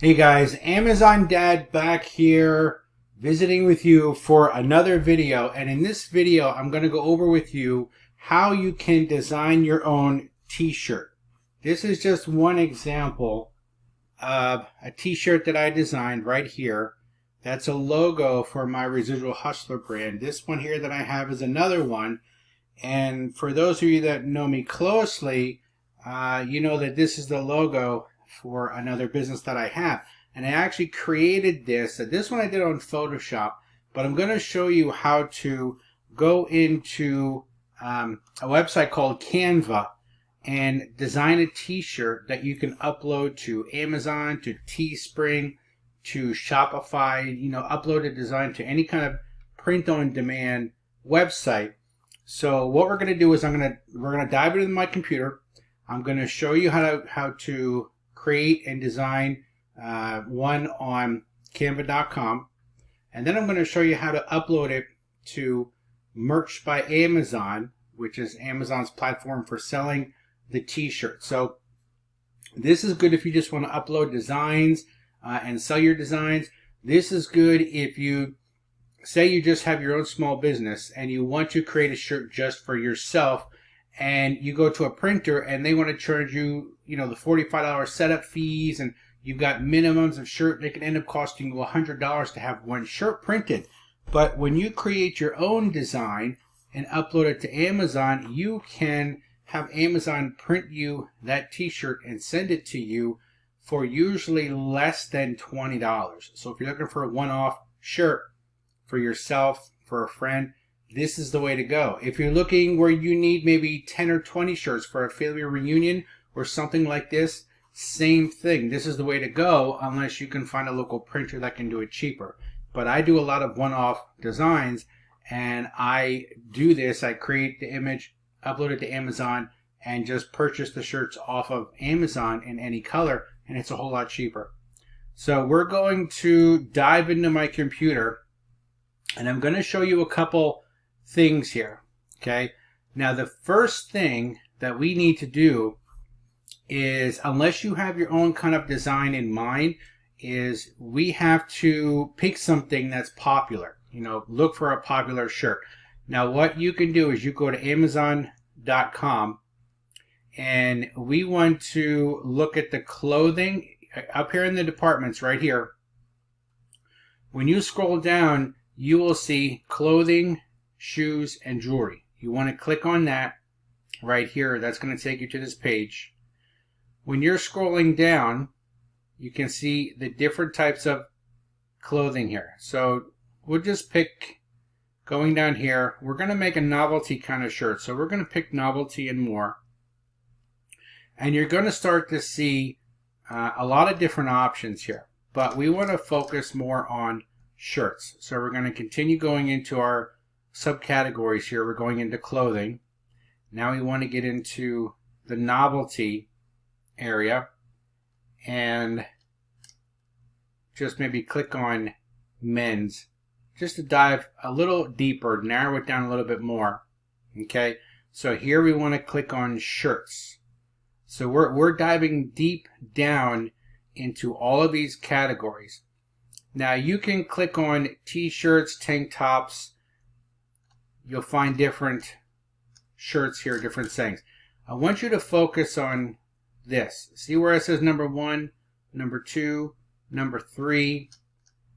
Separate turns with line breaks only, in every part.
Hey guys, Amazon Dad back here visiting with you for another video, and in this video I'm going to go over with you how you can design your own t-shirt. This is just one example of a t-shirt that I designed right here. That's a logo for my Residual Hustler brand. This one here that I have is another one, and for those of you that know me closely, you know that this is the logo for another business that I have. And I actually created this. This one I did on Photoshop, but I'm going to show you how to go into a website called Canva and design a t-shirt that you can upload to Amazon, to Teespring, to Shopify, upload a design to any kind of print-on-demand website. So what we're going to do is we're going to dive into my computer. I'm going to show you how to create and design one on canva.com, and then I'm going to show you how to upload it to Merch by Amazon, which is Amazon's platform for selling the t-shirt. So this is good if you just want to upload designs and sell your designs. This is good if you say you just have your own small business and you want to create a shirt just for yourself, and you go to a printer and they want to charge you, the $45 setup fees, and you've got minimums of shirt that can end up costing you $100 to have one shirt printed. But when you create your own design and upload it to Amazon, you can have Amazon print you that t-shirt and send it to you for usually less than $20. So if you're looking for a one-off shirt for yourself, for a friend, this is the way to go. If you're looking where you need maybe 10 or 20 shirts for a family reunion or something like this, same thing. This is the way to go, unless you can find a local printer that can do it cheaper. But I do a lot of one-off designs, and I do this. I create the image, upload it to Amazon, and just purchase the shirts off of Amazon in any color, and it's a whole lot cheaper. So we're going to dive into my computer, and I'm going to show you a couple things here. Okay, now the first thing that we need to do is, unless you have your own kind of design in mind, is we have to pick something that's popular. Look for a popular shirt. Now what you can do is you go to Amazon.com, and we want to look at the clothing up here in the departments right here. When you scroll down, you will see clothing, shoes, and jewelry. You want to click on that right here. That's going to take you to this page. When you're scrolling down, you can see the different types of clothing here. So we'll just pick, going down here, we're going to make a novelty kind of shirt. So we're going to pick novelty and more. And you're going to start to see a lot of different options here. But we want to focus more on shirts. So we're going to continue going into our subcategories here. We're going into clothing. Now we want to get into the novelty area and just maybe click on men's, just to dive a little deeper, narrow it down a little bit more. Okay, so here we want to click on shirts. So we're diving deep down into all of these categories. Now you can click on t-shirts, tank tops. You'll find different shirts here, different things. I want you to focus on this. See where it says number 1, number 2, number 3,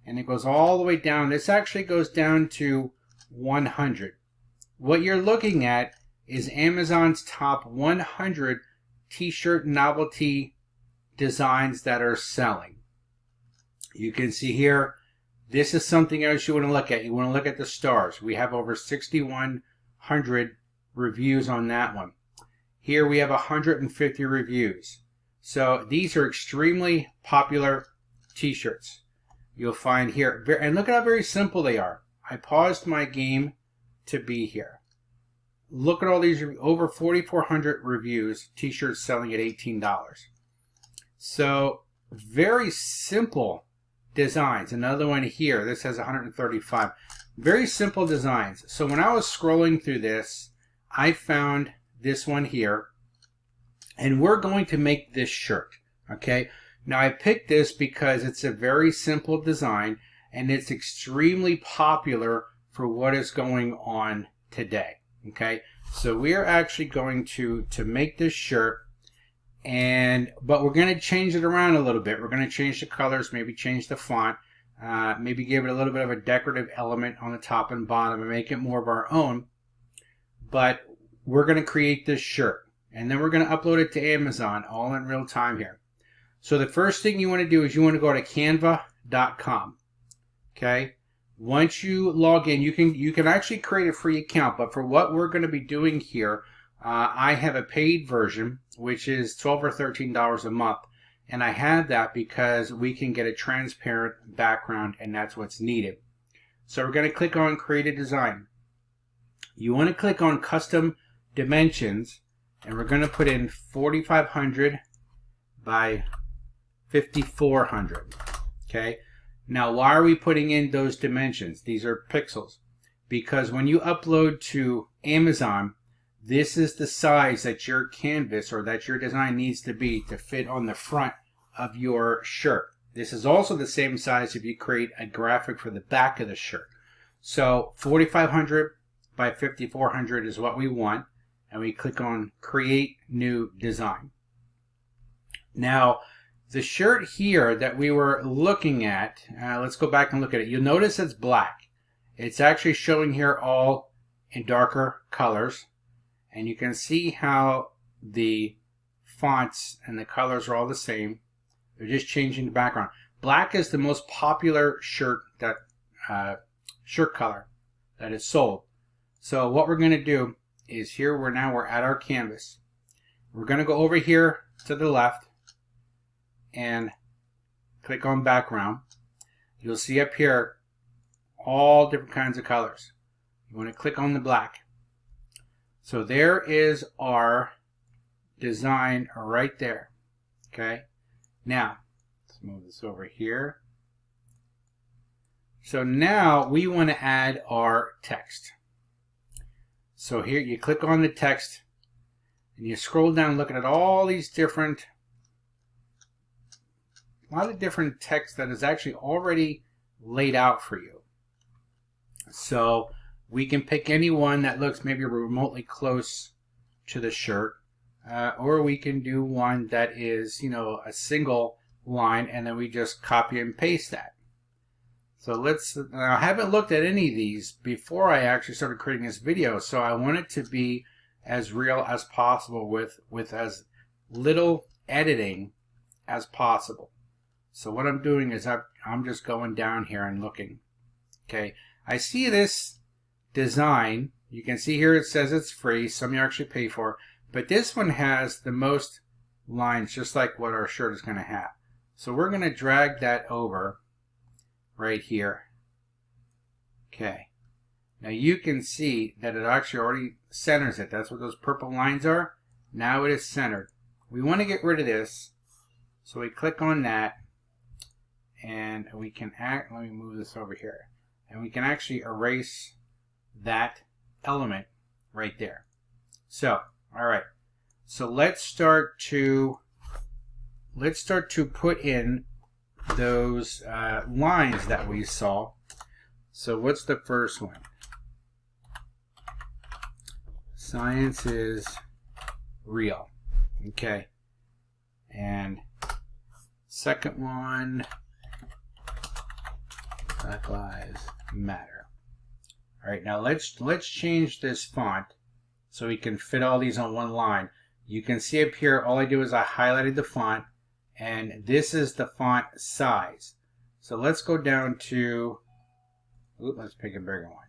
and it goes all the way down. This actually goes down to 100. What you're looking at is Amazon's top 100 t-shirt novelty designs that are selling. You can see here, this is something else you want to look at. You want to look at the stars. We have over 6,100 reviews on that one. Here we have 150 reviews. So these are extremely popular t-shirts. You'll find here, and look at how very simple they are. I paused my game to be here. Look at all these, over 4,400 reviews, t-shirts selling at $18. So very simple designs. Another one here, this has 135. Very simple designs. So when I was scrolling through this, I found this one here, and we're going to make this shirt. Okay, Now I picked this because it's a very simple design and it's extremely popular for what is going on today. Okay, so we are actually going to make this shirt, but we're going to change it around a little bit. We're going to change the colors, maybe change the font, maybe give it a little bit of a decorative element on the top and bottom and make it more of our own. But we're going to create this shirt and then we're going to upload it to Amazon all in real time here. So the first thing you want to do is you want to go to canva.com. Okay. Once you log in, you can actually create a free account, but for what we're going to be doing here, I have a paid version, which is $12 or $13 a month, and I have that because we can get a transparent background, and that's what's needed. So we're going to click on Create a Design. You want to click on Custom Dimensions, and we're going to put in 4,500 by 5,400. Okay. Now, why are we putting in those dimensions? These are pixels. Because when you upload to Amazon, this is the size that your canvas or that your design needs to be to fit on the front of your shirt. This is also the same size if you create a graphic for the back of the shirt. So 4,500 by 5,400 is what we want. And we click on Create New Design. Now, the shirt here that we were looking at, let's go back and look at it. You'll notice it's black. It's actually showing here all in darker colors. And you can see how the fonts and the colors are all the same. They're just changing the background. Black is the most popular shirt color that is sold. So what we're going to do is here we're at our canvas. We're going to go over here to the left and click on background. You'll see up here all different kinds of colors. You want to click on the black. So there is our design right there. Okay. Now let's move this over here. So now we want to add our text. So here you click on the text and you scroll down looking at all these different a lot of different text that is actually already laid out for you. So we can pick any one that looks maybe remotely close to the shirt, or we can do one that is, a single line, and then we just copy and paste that. So I haven't looked at any of these before I actually started creating this video, so I want it to be as real as possible with as little editing as possible. So what I'm doing is I'm just going down here and looking. Okay, I see this design. You can see here it says it's free. Some you actually pay for. But this one has the most lines, just like what our shirt is going to have. So we're going to drag that over right here. Okay. Now you can see that it actually already centers it. That's what those purple lines are. Now it is centered. We want to get rid of this. So we click on that. And we can let me move this over here. And we can actually erase that element right there. So, all right. So let's start to put in those lines that we saw. So what's the first one? Science is real. Okay. And second one, Black Lives Matter. All right, now let's change this font so we can fit all these on one line. You can see up here, all I do is I highlighted the font, and this is the font size. So let's go down to, let's pick a bigger one.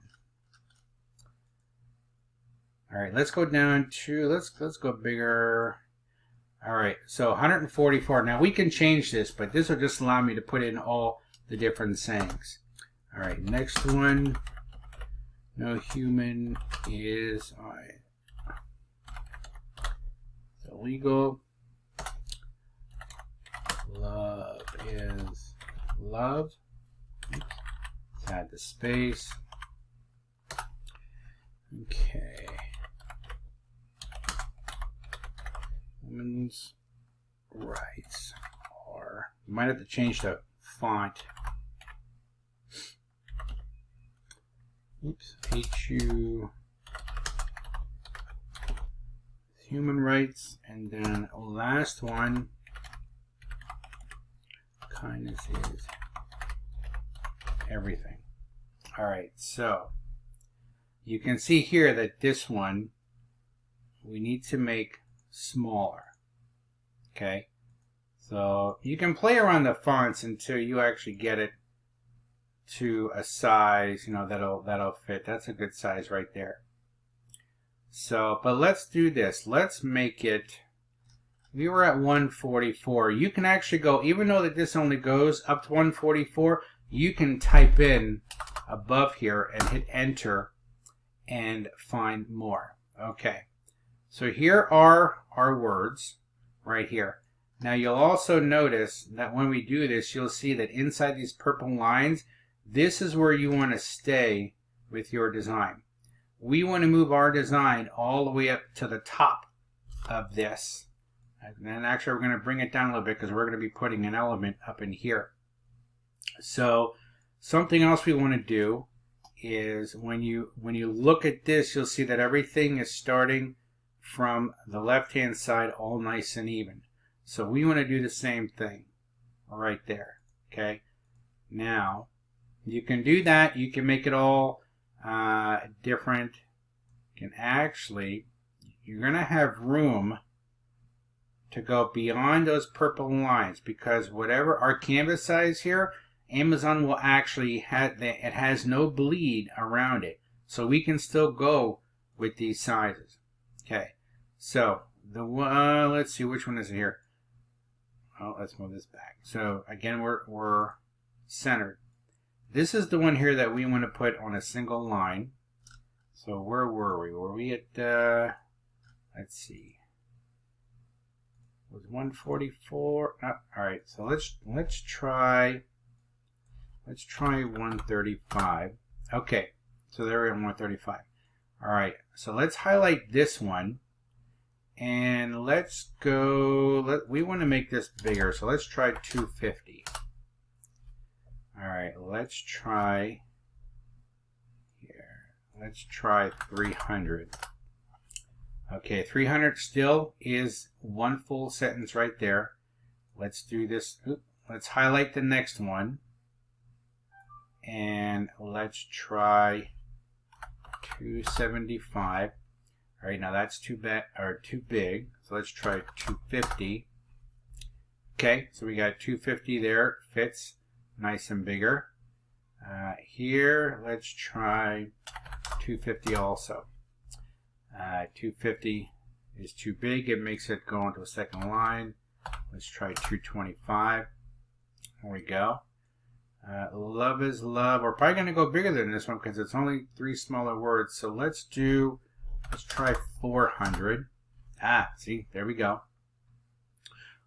All right, let's go down to, let's go bigger. All right, so 144. Now we can change this, but this will just allow me to put in all the different sayings. All right, next one. No human is illegal. Love is love. Oops. Let's add the space. Okay. Women's rights are You might have to change the font. Oops, HU human rights, and then last one, kindness is everything. All right, so you can see here that this one we need to make smaller. Okay, so you can play around the fonts until you actually get it to a size, you know, that'll fit. That's a good size right there. So, but let's do this. Let's make it, we were at 144. You can actually go, even though that this only goes up to 144, you can type in above here and hit enter and find more. Okay, so here are our words right here. Now you'll also notice that when we do this, you'll see that inside these purple lines, this is where you want to stay with your design. We want to move our design all the way up to the top of this. And then actually we're going to bring it down a little bit because we're going to be putting an element up in here. So something else we want to do is when you look at this, you'll see that everything is starting from the left hand side all nice and even. So we want to do the same thing right there. Okay, now you can do that. You can make it all different. You can actually, you're going to have room to go beyond those purple lines, because whatever our canvas size here, Amazon will actually have, it has no bleed around it. So we can still go with these sizes. Okay, so the one, let's see, which one is it here? Oh, let's move this back. So again, we're centered. This is the one here that we want to put on a single line. So where were we? Were we at, let's see, it was 144. Oh, all right, so let's try 135. Okay, so there we are, 135. All right, so let's highlight this one, and let's go. We want to make this bigger, so let's try 250. All right, let's try here. Let's try 300. Okay, 300 still is one full sentence right there. Let's do this. Let's highlight the next one. And let's try 275. All right, now that's too big. So let's try 250. Okay, so we got 250 there. Fits nice and bigger. Here, let's try 250 also. 250 is too big. It makes it go into a second line. Let's try 225. There we go. Love is love. We're probably going to go bigger than this one because it's only 3 smaller words. So let's try 400. See, there we go.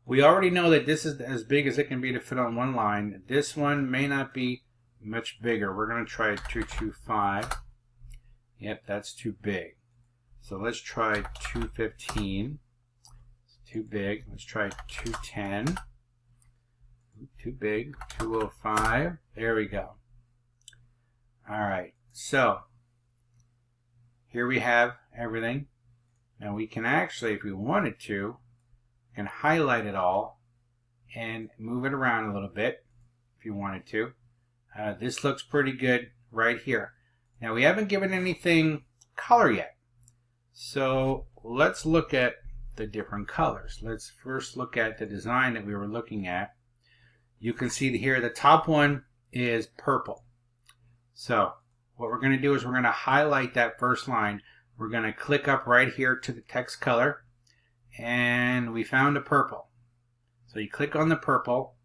We already know that this is as big as it can be to fit on one line. This one may not be much bigger. We're going to try 225. Yep, that's too big. So let's try 215. It's too big. Let's try 210. Too big. 205. There we go. All right. So here we have everything. Now we can actually, if we wanted to, can highlight it all and move it around a little bit if you wanted to. This looks pretty good right here. Now we haven't given anything color yet. So let's look at the different colors. Let's first look at the design that we were looking at. You can see here the top one is purple. So what we're going to do is we're going to highlight that first line. We're going to click up right here to the text color, and we found a purple. So you click on the purple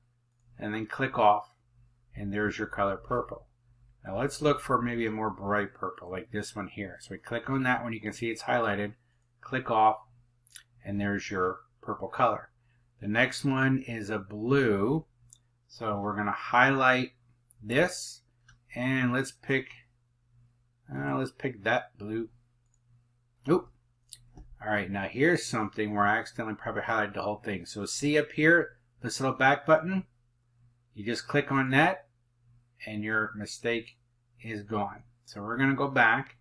and then click off, and there's your color purple. Now let's look for maybe a more bright purple like this one here. So we click on that one, you can see it's highlighted, click off, and there's your purple color. The next one is a blue. So we're going to highlight this, and let's pick that blue. Oop. All right, now here's something where I accidentally probably highlighted the whole thing. So see up here, this little back button? You just click on that and your mistake is gone. So we're going to go back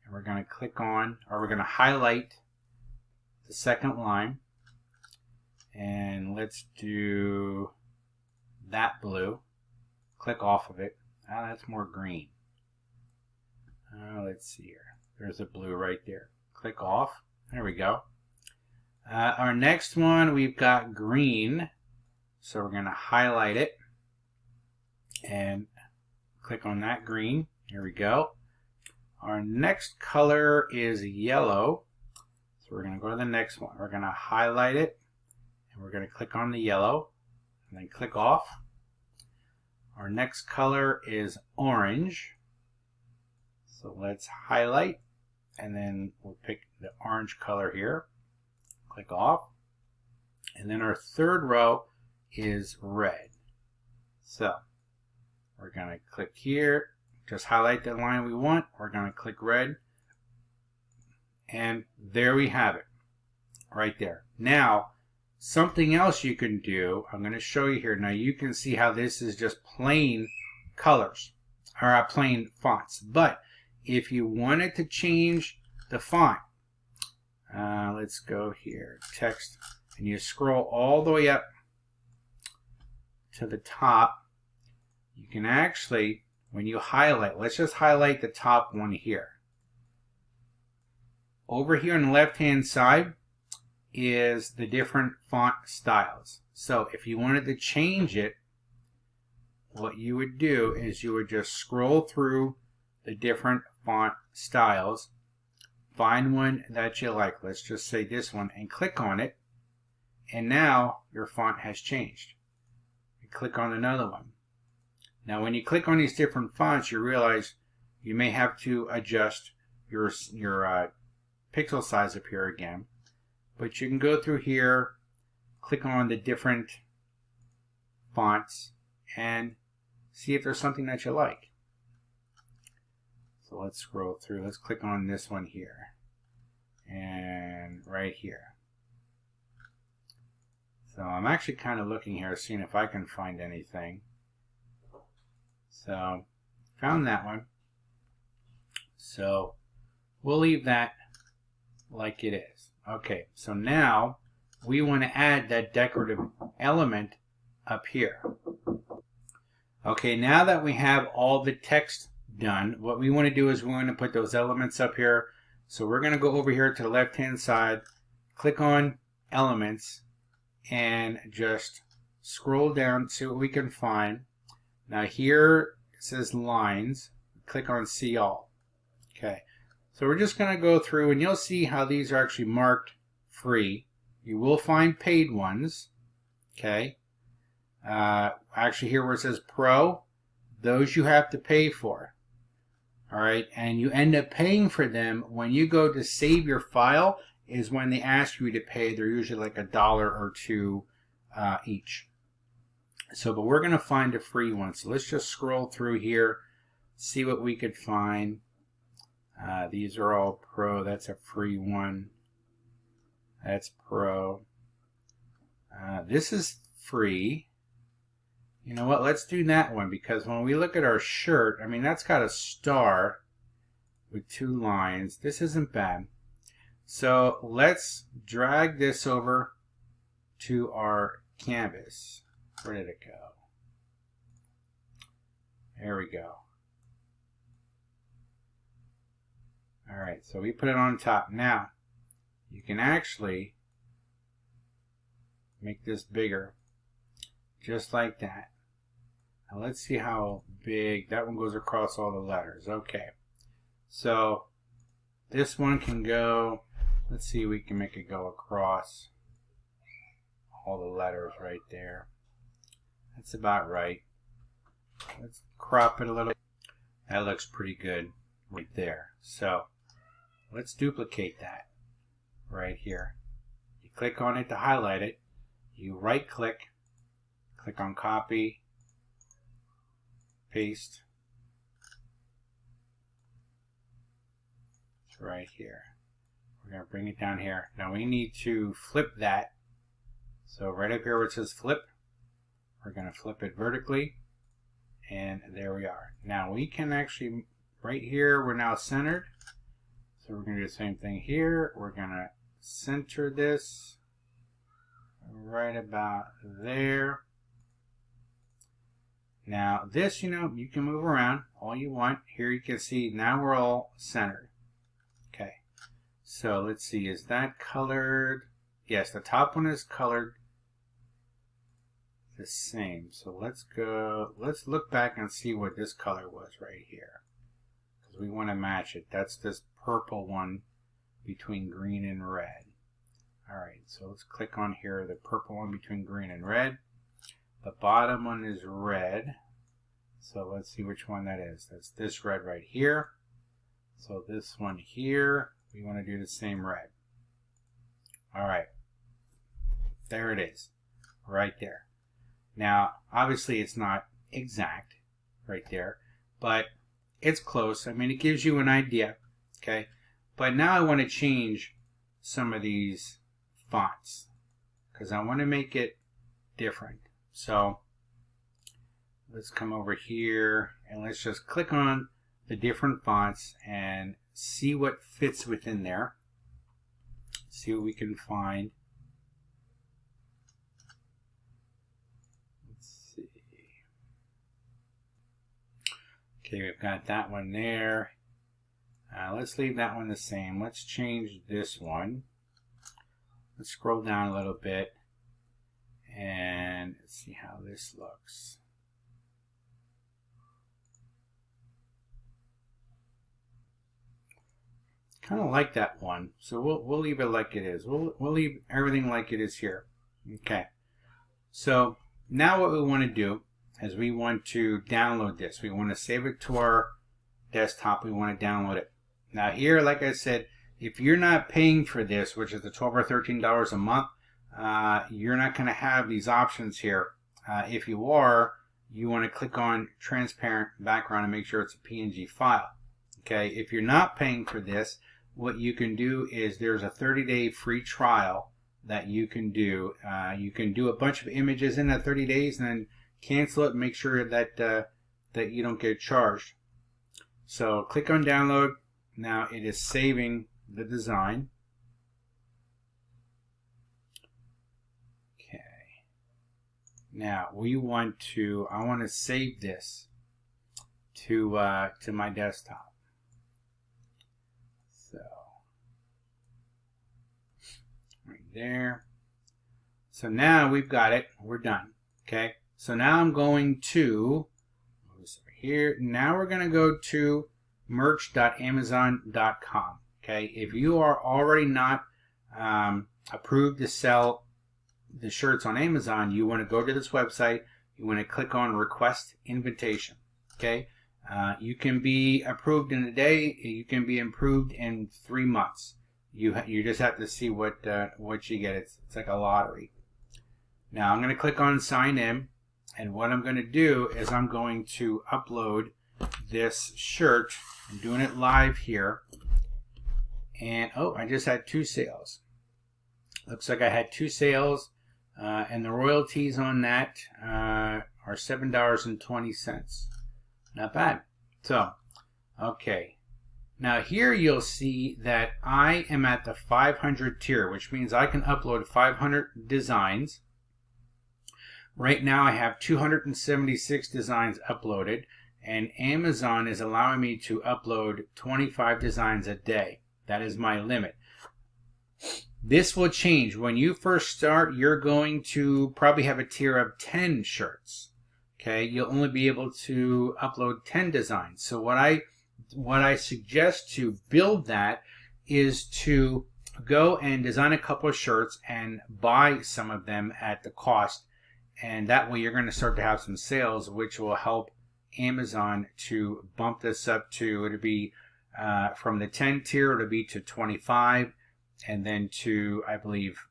and we're going to click on, or we're going to highlight the second line, and let's do that blue. Click off of it. Ah, that's more green. Let's see here. There's a blue right there. Click off. There we go. Our next one, we've got green. So we're going to highlight it and click on that green. Here we go. Our next color is yellow. So we're going to go to the next one. We're going to highlight it and we're going to click on the yellow and then click off. Our next color is orange. So let's highlight and then we'll pick the orange color here. Click off. And then our third row is red. So we're going to click here, just highlight the line we want. We're going to click red. And there we have it, right there. Now, something else you can do, I'm going to show you here. Now you can see how this is just plain colors, or plain fonts. But if you wanted to change the font, let's go here, text, and you scroll all the way up to the top. You can actually, when you highlight, let's just highlight the top one here. Over here on the left hand side is the different font styles. So if you wanted to change it, what you would do is you would just scroll through the different font styles, find one that you like. Let's just say this one, and click on it. And now your font has changed. You click on another one. Now when you click on these different fonts, you realize you may have to adjust your pixel size up here again. But you can go through here, click on the different fonts, and see if there's something that you like. So let's scroll through. Let's click on this one here. And right here. So I'm actually kind of looking here, seeing if I can find anything. So found that one. So we'll leave that like it is. Okay, so now we want to add that decorative element up here. Okay, now that we have all the text done, what we want to do is we want to put those elements up here. So we're going to go over here to the left hand side, click on elements, and just scroll down, see what we can find. Now here it says lines, click on see all. Okay, so we're just going to go through and you'll see how these are actually marked free. You will find paid ones. Okay, actually here where it says pro, those you have to pay for. All right, and you end up paying for them when you go to save your file is when they ask you to pay. They're usually like $1 or $2 each. So, but we're going to find a free one. So let's just scroll through here, see what we could find. These are all pro. That's a free one. That's pro. This is free. You know what? Let's do that one because when we look at our shirt, I mean, that's got a star with 2 lines. This isn't bad. So let's drag this over to our canvas. Where did it go? There we go. All right, so we put it on top. Now, you can actually make this bigger, just like that. Now let's see how big, that one goes across all the letters. Okay, so this one can go, let's see, we can make it go across all the letters right there. That's about right. Let's crop it a little. That looks pretty good right there. So let's duplicate that right here. You click on it to highlight it. You right click, click on copy, paste. It's right here. We're going to bring it down here. Now we need to flip that. So right up here where it says flip, We're going to flip it vertically, and there we are. Now we can actually, right here, we're now centered. So we're going to do the same thing here. We're going to center this right about there. Now this, you know, you can move around all you want. Here you can see now we're all centered. Okay, so let's see, is that colored? Yes, the top one is colored the same. So let's look back and see what this color was right here, because we want to match it. That's this purple one between green and red. Alright, so let's click on here, the purple one between green and red. The bottom one is red. So let's see which one that is. That's this red right here. So this one here, we want to do the same red. Alright, there it is, right there. Now, obviously it's not exact right there, but it's close. I mean, it gives you an idea, okay? But now I want to change some of these fonts because I want to make it different. So let's come over here and let's just click on the different fonts and see what fits within there. See what we can find. Let's see. Okay, we've got that one there. Let's leave that one the same. Let's change this one. Let's scroll down a little bit and see how this looks. Kind of like that one, so we'll leave it like it is. We'll leave everything like it is here. Okay. So now what we want to do is we want to download this. We want to save it to our desktop. We want to download it. Now here, like I said, if you're not paying for this, which is the $12 or $13 a month, you're not going to have these options here. If you are, you want to click on transparent background and make sure it's a PNG file. Okay. If you're not paying for this, what you can do is there's a 30-day free trial that you can do. You can do a bunch of images in that 30 days and then cancel it and make sure that that you don't get charged. So click on download. Now it is saving the design. Okay. Now I want to save this to my desktop. So right there. So now we've got it. We're done. Okay. So now I'm going to move this over here. Now we're going to go to merch.amazon.com. Okay. If you are already not approved to sell the shirts on Amazon, you want to go to this website. You want to click on request invitation. Okay. You can be approved in a day. You can be approved in 3 months. You just have to see what you get. It's like a lottery. Now I'm going to click on sign in, and what I'm going to do is I'm going to upload this shirt. I'm doing it live here, and oh, I just had 2 sales. Looks like I had 2 sales, and the royalties on that are $7.20. Not bad. So, okay. Now here you'll see that I am at the 500 tier, which means I can upload 500 designs. Right now I have 276 designs uploaded, and Amazon is allowing me to upload 25 designs a day. That is my limit. This will change. When you first start, you're going to probably have a tier of 10 shirts. Okay, you'll only be able to upload 10 designs. So what I suggest to build that is to go and design a couple of shirts and buy some of them at the cost, and that way you're going to start to have some sales, which will help Amazon to bump this up to, it'll be from the 10 tier, it'll be to 25, and then to, I believe,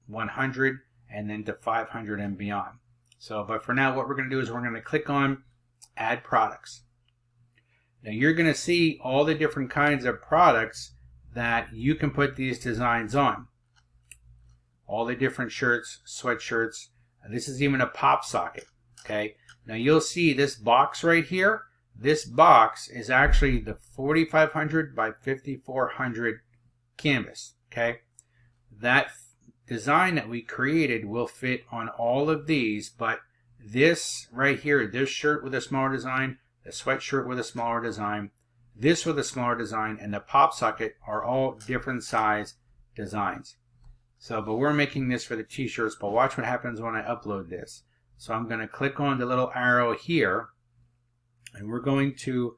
100, and then to 500 and beyond. So, but for now, what we're going to do is we're going to click on Add Products. Now, you're going to see all the different kinds of products that you can put these designs on. All the different shirts, sweatshirts. This is even a pop socket. Okay, now you'll see this box right here. This box is actually the 4500 by 5400 canvas. Okay, that design that we created will fit on all of these, but this right here, this shirt with a smaller design, the sweatshirt with a smaller design, this with a smaller design, and the pop socket are all different size designs. So, but we're making this for the t-shirts, but watch what happens when I upload this. So I'm going to click on the little arrow here, and we're going to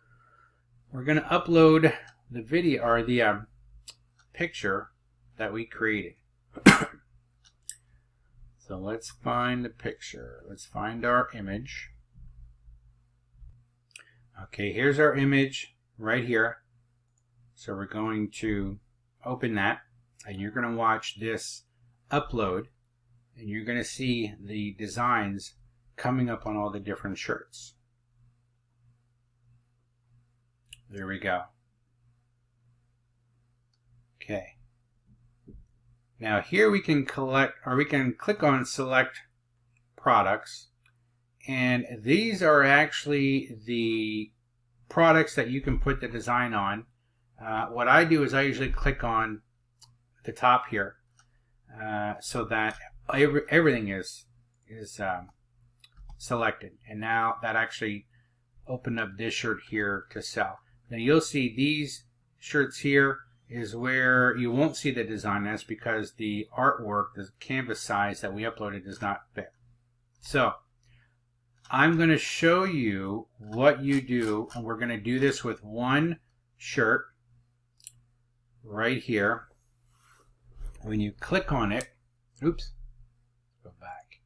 upload the video or the picture that we created. So let's find the picture. Let's find our image. Okay, here's our image right here. So we're going to open that, and you're going to watch this upload, and you're going to see the designs coming up on all the different shirts. There we go. Okay. Now here we can click on select products, and these are actually the products that you can put the design on. What I do is I usually click on the top here so that everything is selected, and now that actually opened up this shirt here to sell. Now you'll see these shirts here is where you won't see the design. That's because the artwork, the canvas size that we uploaded, does not fit. So I'm going to show you what you do, and we're going to do this with one shirt right here. When you click on it, oops, go back.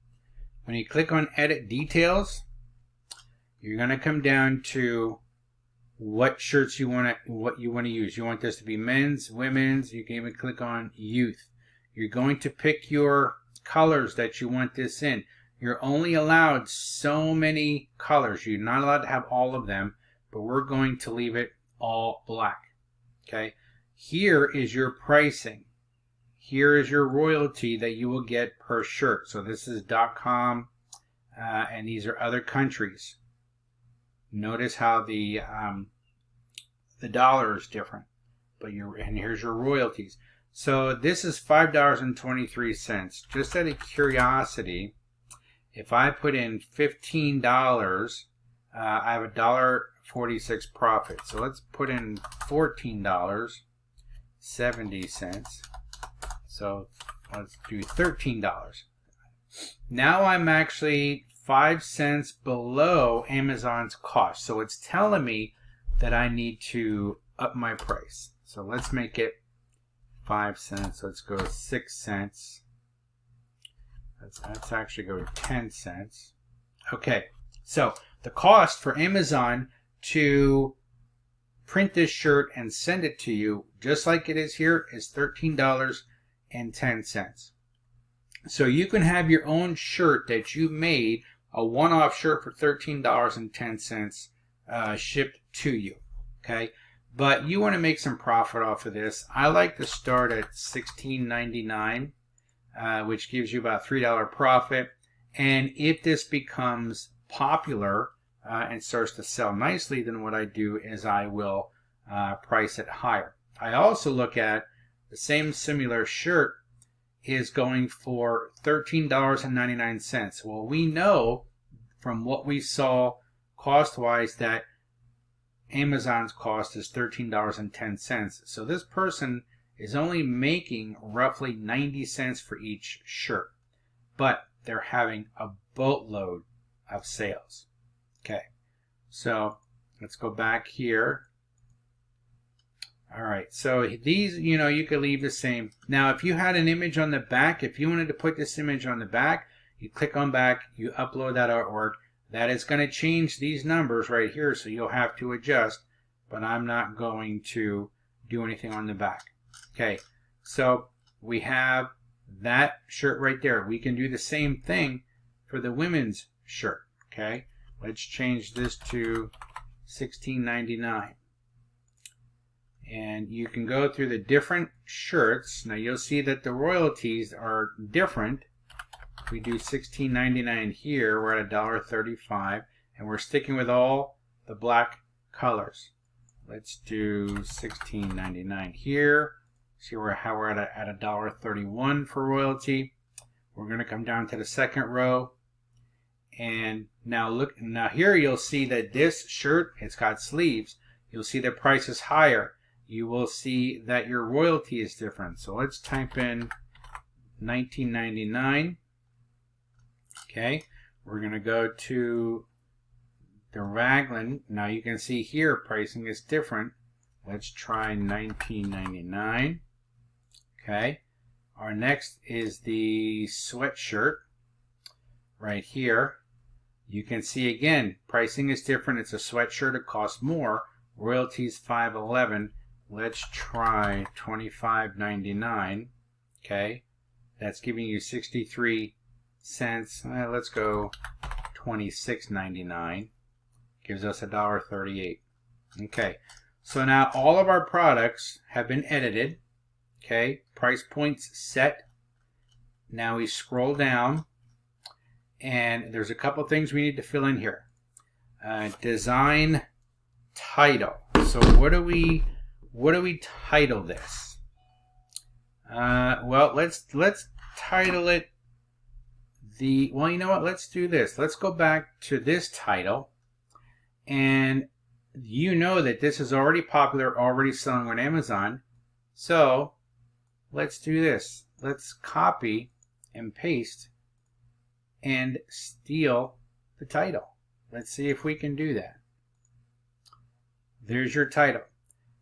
When you click on edit details, you're going to come down to what shirts you want to use. You want this to be men's, women's. You can even click on youth. You're going to pick your colors that you want this in. You're only allowed so many colors. You're not allowed to have all of them, but we're going to leave it all black. Okay. Here is your pricing. Here is your royalty that you will get per shirt. So this is .com, and these are other countries. Notice how the dollar is different, and here's your royalties. So this is $5.23. Just out of curiosity, if I put in $15, I have $1.46 profit. So let's put in $14.70. So let's do $13. Now I'm actually 5 cents below Amazon's cost. So it's telling me that I need to up my price. So let's make it 5 cents. Let's go 6 cents. Let's actually go to 10 cents. Okay, so the cost for Amazon to print this shirt and send it to you, just like it is here, is $13.10. So you can have your own shirt that you made, a one-off shirt for $13.10 shipped to you. Okay, but you want to make some profit off of this. I like to start at $16.99, which gives you about $3 profit. And if this becomes popular and starts to sell nicely, then what I do is I will price it higher. I also look at the same similar shirt is going for $13.99. Well, we know from what we saw cost-wise that Amazon's cost is $13.10. So this person is only making roughly 90 cents for each shirt, but they're having a boatload of sales. Okay, so let's go back here. All right, so these, you could leave the same. Now, if you had an image on the back, if you wanted to put this image on the back, you click on back, you upload that artwork. That is going to change these numbers right here, so you'll have to adjust, but I'm not going to do anything on the back. Okay, so we have that shirt right there. We can do the same thing for the women's shirt. Okay, let's change this to $16.99. And you can go through the different shirts. Now you'll see that the royalties are different. we do $16.99 here, we're at $1.35, and we're sticking with all the black colors. Let's do $16.99 here. See how we're at $1.31 for royalty. We're going to come down to the second row, and now here you'll see that this shirt, it's got sleeves. You'll see the price is higher. You will see that your royalty is different. So let's type in $19.99. Okay, we're going to go to the raglan. Now you can see here pricing is different. Let's try $19.99. Okay, our next is the sweatshirt right here. You can see again pricing is different. It's a sweatshirt, it costs more. Royalties $5.11. Let's try $25.99. Okay, that's giving you 63 cents. Let's go $26.99. Gives us $1.38. Okay, so now all of our products have been edited. Okay, price points set. Now we scroll down, and there's a couple things we need to fill in here. Design title. So what do we title this? Well, let's title it well, you know what? Let's do this. Let's go back to this title, and you know that this is already popular, already selling on Amazon. So let's do this. Let's copy and paste and steal the title. Let's see if we can do that. There's your title.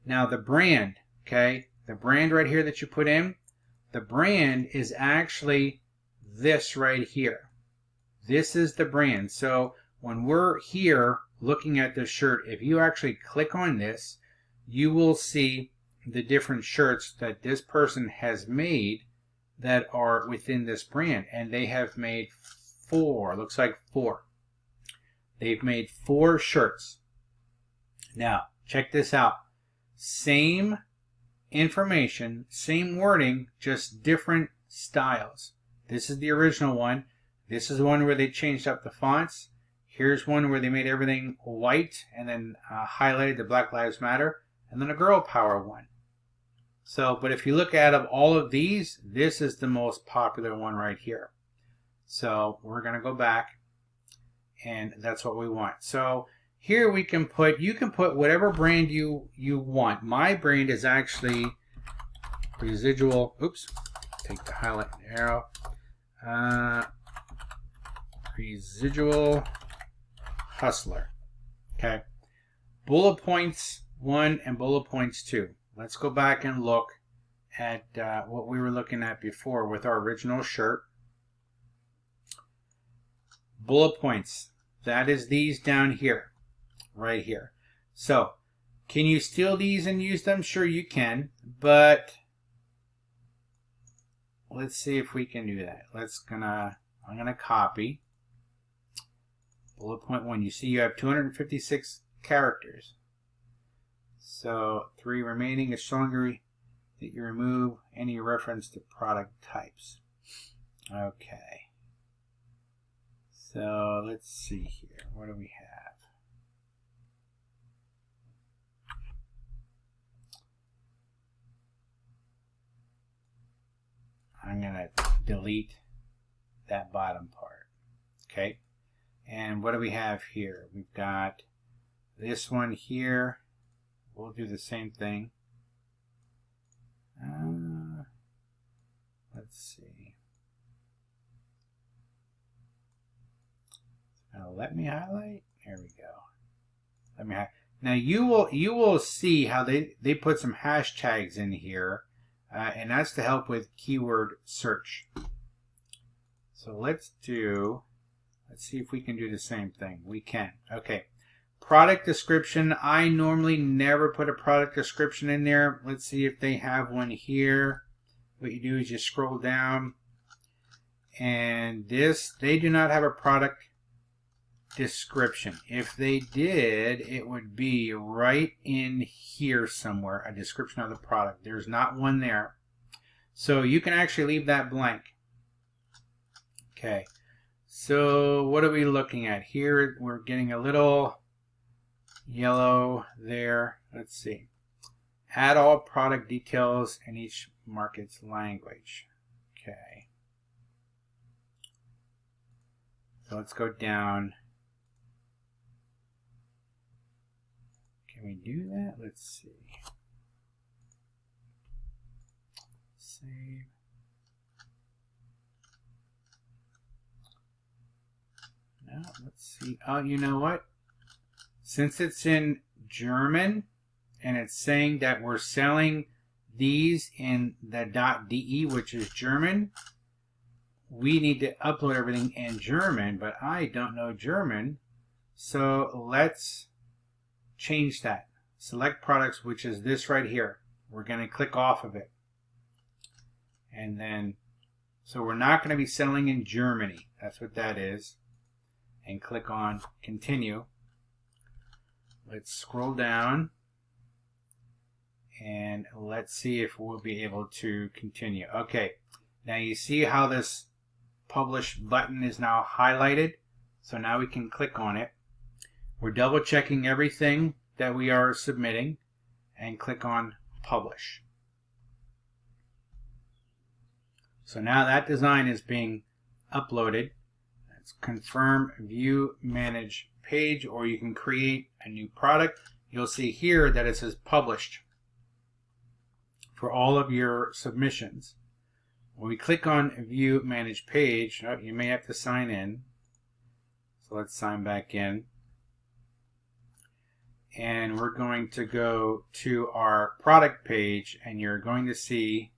Now the brand, okay, the brand right here that you put in, the brand is actually this right here. This is the brand. So when we're here looking at this shirt, if you actually click on this, you will see the different shirts that this person has made that are within this brand. And they have made 4, looks like 4. They've made 4 shirts. Now, check this out. Same information, same wording, just different styles. This is the original one. This is the one where they changed up the fonts. Here's one where they made everything white and then highlighted the Black Lives Matter, and then a girl power one. So, but if you look at all of these, this is the most popular one right here. So we're going to go back, and that's what we want. So here we can put, you can put whatever brand you want. My brand is actually Residual, oops, take the highlight arrow. Residual Hustler. Okay. Bullet points 1 and bullet points 2. Let's go back and look at what we were looking at before with our original shirt. Bullet points. That is these down here. Right here. So, can you steal these and use them? Sure you can, but let's see if we can do that. I'm gonna copy bullet point 1. You see you have 256 characters. So 3 remaining is stronger that you remove any reference to product types. Okay. So let's see here. What do we have? I'm going to delete that bottom part. Okay. And what do we have here? We've got this one here. We'll do the same thing. Let's see. Let me highlight. There we go. Let me highlight. Now you will see how they put some hashtags in here, and that's to help with keyword search. So let's see if we can do the same thing. We can. Okay. Product description. I normally never put a product description in there. Let's see if they have one here. What you do is you scroll down, and they do not have a product description. If they did, it would be right in here somewhere, a description of the product. There's not one there. So you can actually leave that blank. Okay, so what are we looking at here? We're getting a little yellow there. Let's see. Add all product details in each market's language. Okay. So let's go down. Can we do that? Let's see. Save. No, let's see. Oh, you know what? Since it's in German and it's saying that we're selling these in the .de, which is German, we need to upload everything in German, but I don't know German. So let's change that. Select products, which is this right here. We're going to click off of it. And then, so we're not going to be selling in Germany. That's what that is. And click on continue. Let's scroll down. And let's see if we'll be able to continue. Okay. Now you see how this publish button is now highlighted. So now we can click on it. We're double checking everything that we are submitting and click on publish. So now that design is being uploaded. Let's confirm view manage page, or you can create a new product. You'll see here that it says published for all of your submissions. When we click on view manage page, you may have to sign in. So let's sign back in. And we're going to go to our product page, and you're going to see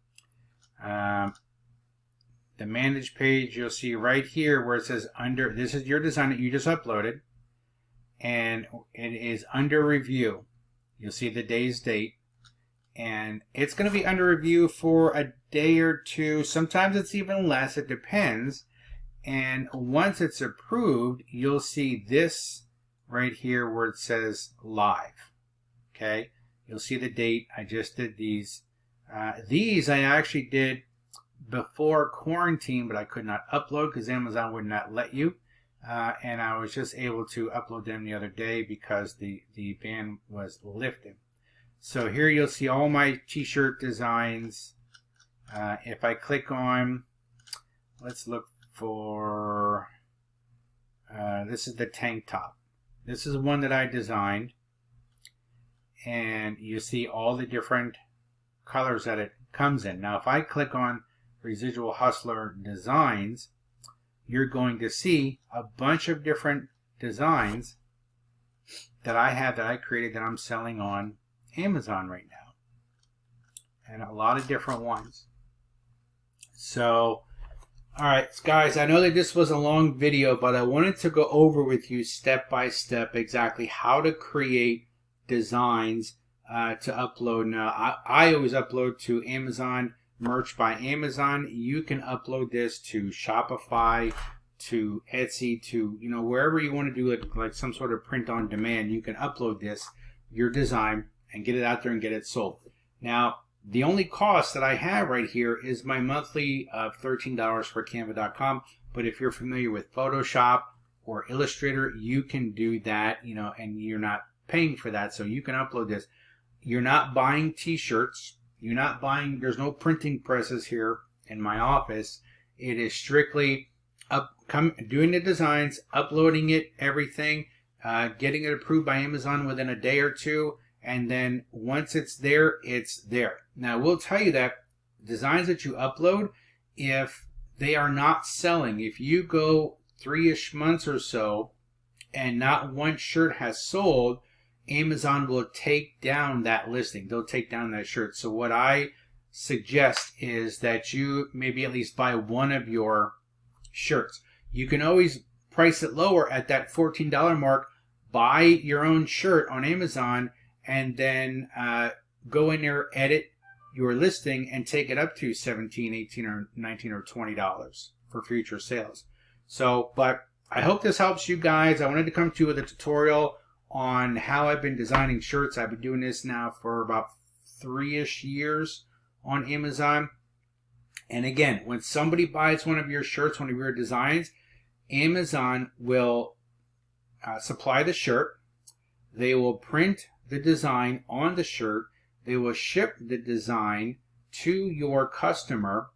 the manage page. You'll see right here where it says under, this is your design that you just uploaded, and it is under review. You'll see the day's date, and it's going to be under review for a day or two. Sometimes it's even less, it depends. And once it's approved, you'll see this right here where it says live. Okay, you'll see the date. I just did these. These I actually did before quarantine, but I could not upload because Amazon would not let you. And I was just able to upload them the other day because the ban was lifted. So here you'll see all my t-shirt designs. If I click on, let's look for, this is the tank top. This is one that I designed, and you see all the different colors that it comes in. Now if I click on Residual Hustler Designs, you're going to see a bunch of different designs that I have, that I created, that I'm selling on Amazon right now, and a lot of different ones. So all right, guys, I know that this was a long video, but I wanted to go over with you step by step exactly how to create designs to upload. Now, I always upload to Amazon Merch by Amazon. You can upload this to Shopify, to Etsy, to, you know, wherever you want to do like some sort of print on demand. You can upload this, your design, and get it out there and get it sold. Now, the only cost that I have right here is my monthly of $13 for Canva.com. But if you're familiar with Photoshop or Illustrator, you can do that, you know, and you're not paying for that. So you can upload this. You're not buying t-shirts. You're not buying, there's no printing presses here in my office. It is strictly doing the designs, uploading it, everything, getting it approved by Amazon within a day or two. And then once it's there, it's there. Now, we'll tell you that designs that you upload, if they are not selling, if you go 3-ish months or so and not one shirt has sold, Amazon will take down that listing. They'll take down that shirt. So what I suggest is that you maybe at least buy one of your shirts. You can always price it lower at that $14 mark. Buy your own shirt on Amazon, and then go in there, edit your listing, and take it up to $17, $18, or $19 or $20 for future sales. So, but I hope this helps you guys. I wanted to come to you with a tutorial on how I've been designing shirts. I've been doing this now for about 3-ish years on Amazon. And again, when somebody buys one of your shirts, one of your designs, Amazon will supply the shirt. They will print the design on the shirt. They will ship the design to your customer,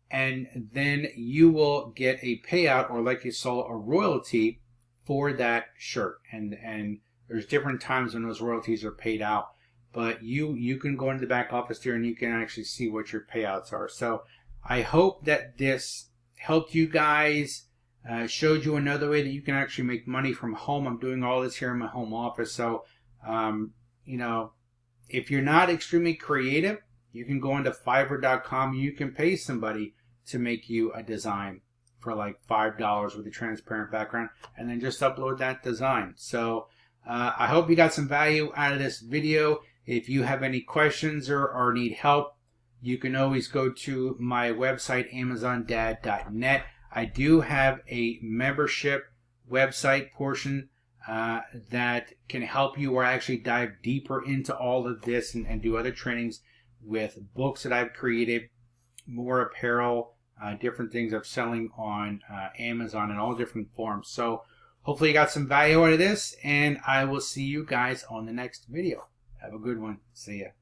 and then you will get a payout, or like you saw, a royalty for that shirt. And there's different times when those royalties are paid out, but you can go into the back office there and you can actually see what your payouts are. So I hope that this helped you guys, showed you another way that you can actually make money from home. I'm doing all this here in my home office. So, you know, if you're not extremely creative, you can go into Fiverr.com. You can pay somebody to make you a design for like $5 with a transparent background, and then just upload that design. So I hope you got some value out of this video. If you have any questions or need help, you can always go to my website, amazondad.net. I do have a membership website portion that can help you, or actually dive deeper into all of this and do other trainings with books that I've created, more apparel, different things I'm selling on Amazon in all different forms. So hopefully you got some value out of this, and I will see you guys on the next video. Have a good one. See ya.